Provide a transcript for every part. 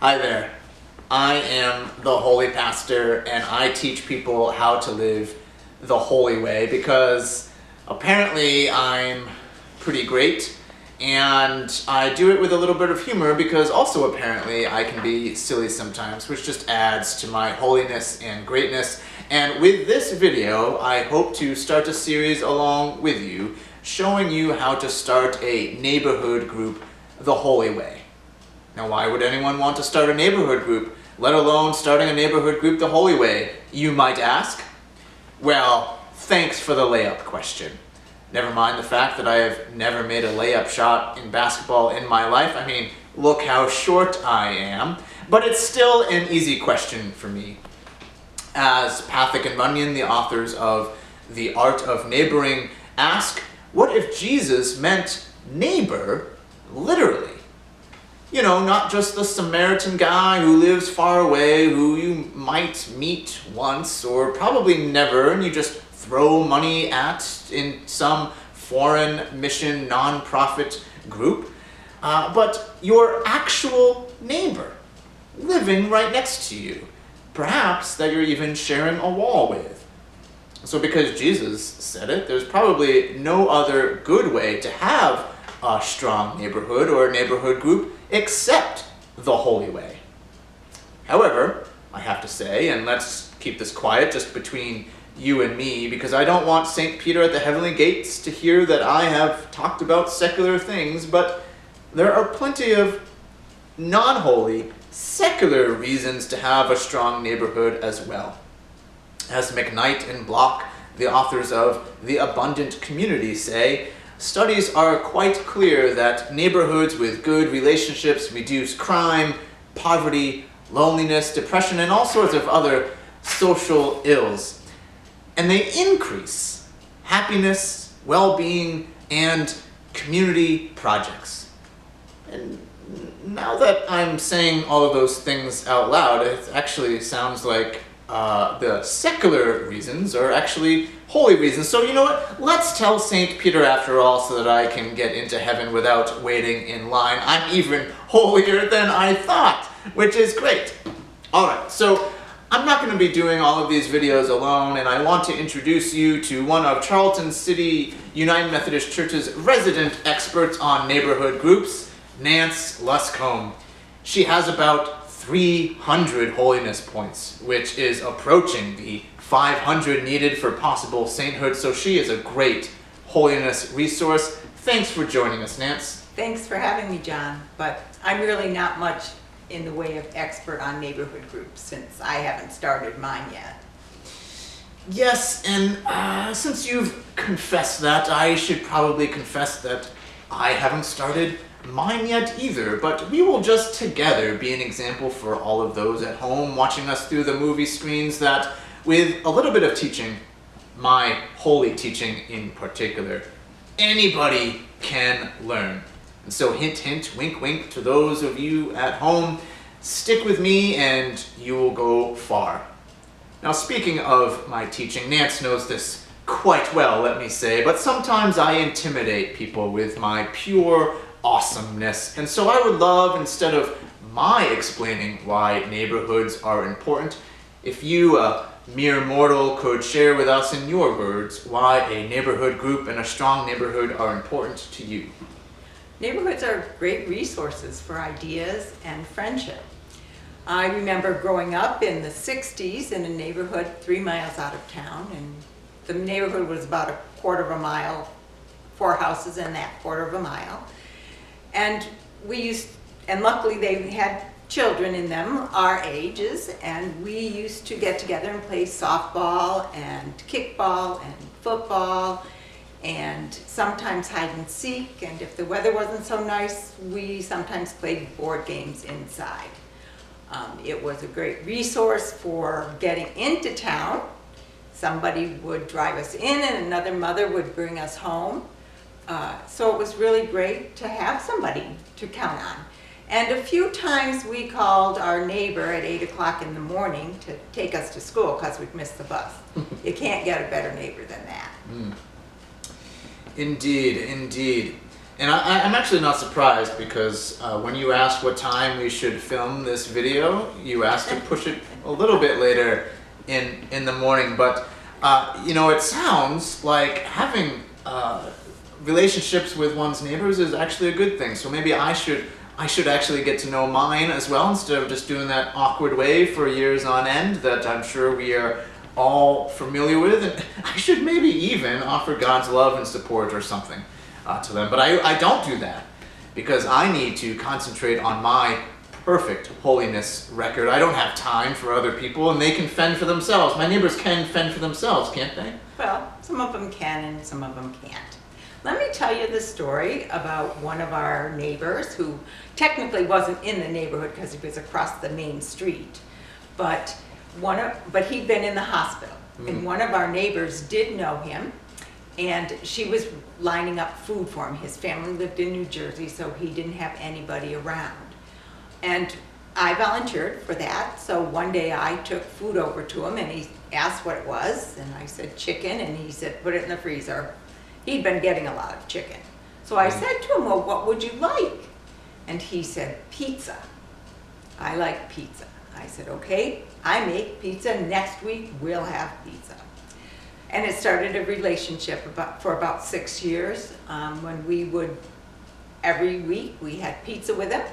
Hi there. I am the Holy Pastor, and I teach people how to live the holy way because apparently I'm pretty great, and I do it with a little bit of humor because also apparently I can be silly sometimes, which just adds to my holiness and greatness. And with this video, I hope to start a series along with you, showing you how to start a neighborhood group the holy way. Now, why would anyone want to start a neighborhood group, let alone starting a neighborhood group the holy way, you might ask? Well, thanks for the layup question. Never mind the fact that I have never made a layup shot in basketball in my life. I mean, look how short I am. But it's still an easy question for me. As Pathak and Runyon, the authors of The Art of Neighboring, ask, what if Jesus meant neighbor literally? You know, not just the Samaritan guy who lives far away, who you might meet once or probably never, and you just throw money at in some foreign mission nonprofit group, but your actual neighbor living right next to you, perhaps that you're even sharing a wall with. So because Jesus said it, there's probably no other good way to have a strong neighborhood or neighborhood group except the holy way. However, I have to say, and let's keep this quiet just between you and me, because I don't want St. Peter at the heavenly gates to hear that I have talked about secular things, but there are plenty of non-holy, secular reasons to have a strong neighborhood as well. As McKnight and Block, the authors of The Abundant Community, say, studies are quite clear that neighborhoods with good relationships reduce crime, poverty, loneliness, depression, and all sorts of other social ills. And they increase happiness, well-being, and community projects. And now that I'm saying all of those things out loud, it actually sounds like the secular reasons are actually holy reasons. So you know what? Let's tell St. Peter after all so that I can get into heaven without waiting in line. I'm even holier than I thought, which is great. Alright, so I'm not going to be doing all of these videos alone, and I want to introduce you to one of Charlton City United Methodist Church's resident experts on neighborhood groups, Nance Luscombe. She has about 300 holiness points, which is approaching the 500 needed for possible sainthood, so she is a great holiness resource. Thanks for joining us, Nance. Thanks for having me, John, but I'm really not much in the way of expert on neighborhood groups since I haven't started mine yet. Yes, and since you've confessed that, I should probably confess that I haven't started mine yet either, but we will just together be an example for all of those at home watching us through the movie screens that, with a little bit of teaching, my holy teaching in particular, anybody can learn. And so hint, hint, wink, wink to those of you at home, stick with me and you will go far. Now, speaking of my teaching, Nance knows this quite well, let me say, but sometimes I intimidate people with my pure awesomeness. And so I would love, instead of my explaining why neighborhoods are important, if you, a mere mortal, could share with us in your words why a neighborhood group and a strong neighborhood are important to you. Neighborhoods are great resources for ideas and friendship. I remember growing up in the 60s in a neighborhood 3 miles out of town, and the neighborhood was about a quarter of a mile, 4 houses in that quarter of a mile. And luckily they had children in them our ages, and we used to get together and play softball and kickball and football and sometimes hide and seek, and if the weather wasn't so nice, we sometimes played board games inside. It was a great resource for getting into town. Somebody would drive us in and another mother would bring us home. So it was really great to have somebody to count on. And a few times we called our neighbor at 8 o'clock in the morning to take us to school because we'd missed the bus. You can't get a better neighbor than that. Indeed, indeed. And I'm actually not surprised because when you asked what time we should film this video, you asked to push it a little bit later in the morning. But you know, it sounds like having relationships with one's neighbors is actually a good thing. So maybe I should actually get to know mine as well, instead of just doing that awkward way for years on end that I'm sure we are all familiar with. And I should maybe even offer God's love and support or something to them. But I don't do that because I need to concentrate on my perfect holiness record. I don't have time for other people, and they can fend for themselves. My neighbors can fend for themselves, can't they? Well, some of them can and some of them can't. Let me tell you the story about one of our neighbors who technically wasn't in the neighborhood because he was across the main street, but he'd been in the hospital. And one of our neighbors did know him, and she was lining up food for him. His family lived in New Jersey, so he didn't have anybody around. And I volunteered for that, so one day I took food over to him and he asked what it was, and I said chicken, and he said put it in the freezer. He'd been getting a lot of chicken. So I said to him, well, what would you like? And he said, pizza. I like pizza. I said, okay, I make pizza. Next week, we'll have pizza. And it started a relationship for about 6 years, when we would, every week, we had pizza with him.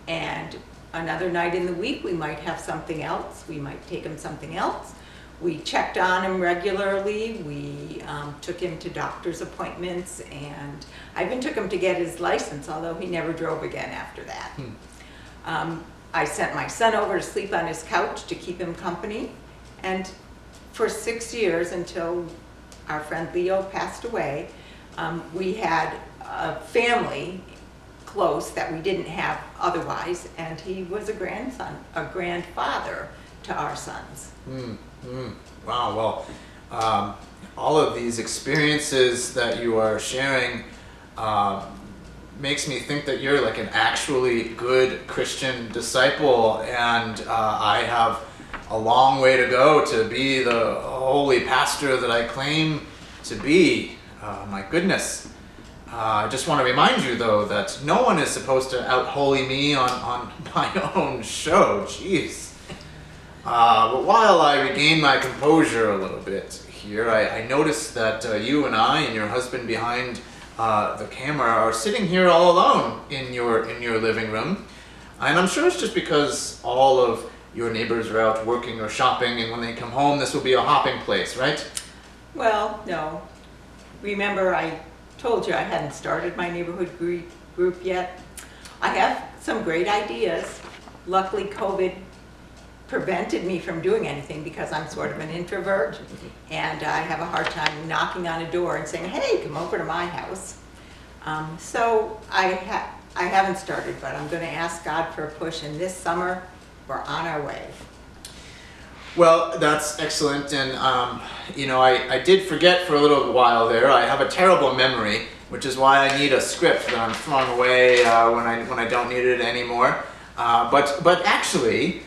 And another night in the week, we might have something else. We might take him something else. We checked on him regularly. We took him to doctor's appointments, and I even took him to get his license, although he never drove again after that. I sent my son over to sleep on his couch to keep him company, and for 6 years, until our friend Leo passed away, we had a family close that we didn't have otherwise, and he was a grandfather to our sons. Wow, well, all of these experiences that you are sharing makes me think that you're like an actually good Christian disciple, and I have a long way to go to be the holy pastor that I claim to be. My goodness. I just want to remind you, though, that no one is supposed to out-holy me on my own show. Jeez. But while I regain my composure a little bit here, I noticed that you and I and your husband behind the camera are sitting here all alone in your living room. And I'm sure it's just because all of your neighbors are out working or shopping, and when they come home, this will be a hopping place, right? Well, no. Remember, I told you I hadn't started my neighborhood group yet. I have some great ideas. Luckily, COVID prevented me from doing anything because I'm sort of an introvert, and I have a hard time knocking on a door and saying, hey, come over to my house. So I haven't started, but I'm going to ask God for a push, and this summer we're on our way. Well, that's excellent, and you know, I did forget for a little while there. I have a terrible memory, which is why I need a script that I'm throwing away when I don't need it anymore. But actually,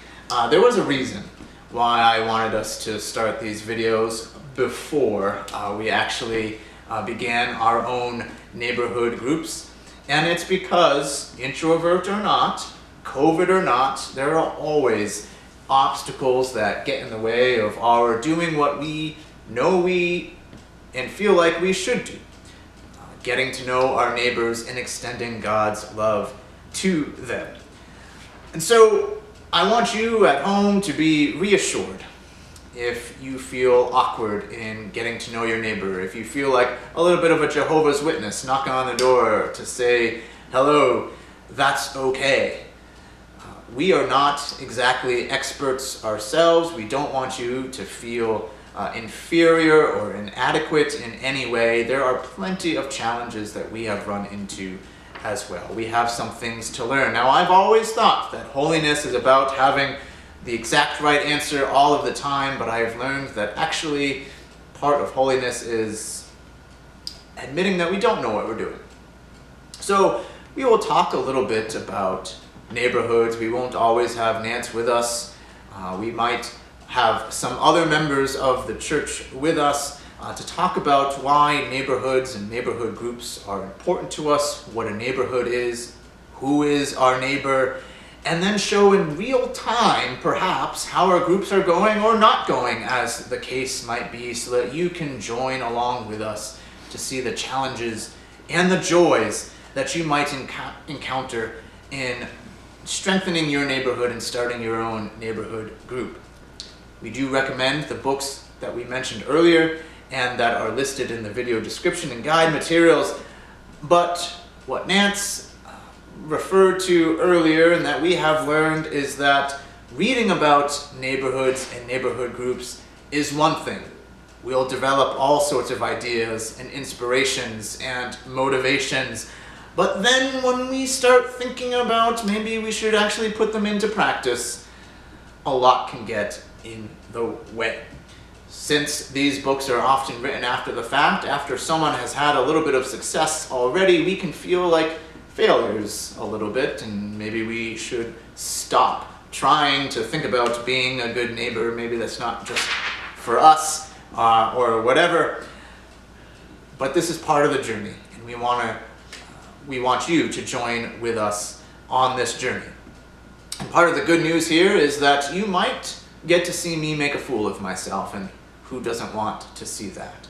there was a reason why I wanted us to start these videos before we actually began our own neighborhood groups, and it's because, introvert or not, COVID or not, there are always obstacles that get in the way of our doing what we know and feel like we should do. Getting to know our neighbors and extending God's love to them. And so I want you at home to be reassured if you feel awkward in getting to know your neighbor, if you feel like a little bit of a Jehovah's Witness knocking on the door to say hello, that's okay. We are not exactly experts ourselves. We don't want you to feel inferior or inadequate in any way. There are plenty of challenges that we have run into as well. We have some things to learn. Now, I've always thought that holiness is about having the exact right answer all of the time, but I have learned that actually part of holiness is admitting that we don't know what we're doing. So we will talk a little bit about neighborhoods. We won't always have Nance with us. We might have some other members of the church with us, to talk about why neighborhoods and neighborhood groups are important to us, what a neighborhood is, who is our neighbor, and then show in real time, perhaps, how our groups are going or not going, as the case might be, so that you can join along with us to see the challenges and the joys that you might encounter in strengthening your neighborhood and starting your own neighborhood group. We do recommend the books that we mentioned earlier and that are listed in the video description and guide materials, but what Nance referred to earlier and that we have learned is that reading about neighborhoods and neighborhood groups is one thing. We'll develop all sorts of ideas and inspirations and motivations, but then when we start thinking about maybe we should actually put them into practice, a lot can get in the way. Since these books are often written after the fact, after someone has had a little bit of success already, we can feel like failures a little bit, and maybe we should stop trying to think about being a good neighbor. Maybe that's not just for us or whatever, but this is part of the journey, and we want you to join with us on this journey. And part of the good news here is that you might get to see me make a fool of myself, and who doesn't want to see that?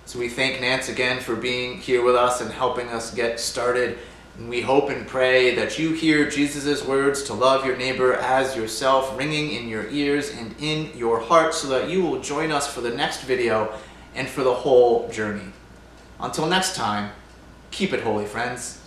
So we thank Nance again for being here with us and helping us get started. And we hope and pray that you hear Jesus' words to love your neighbor as yourself ringing in your ears and in your heart, so that you will join us for the next video and for the whole journey. Until next time, keep it holy, friends.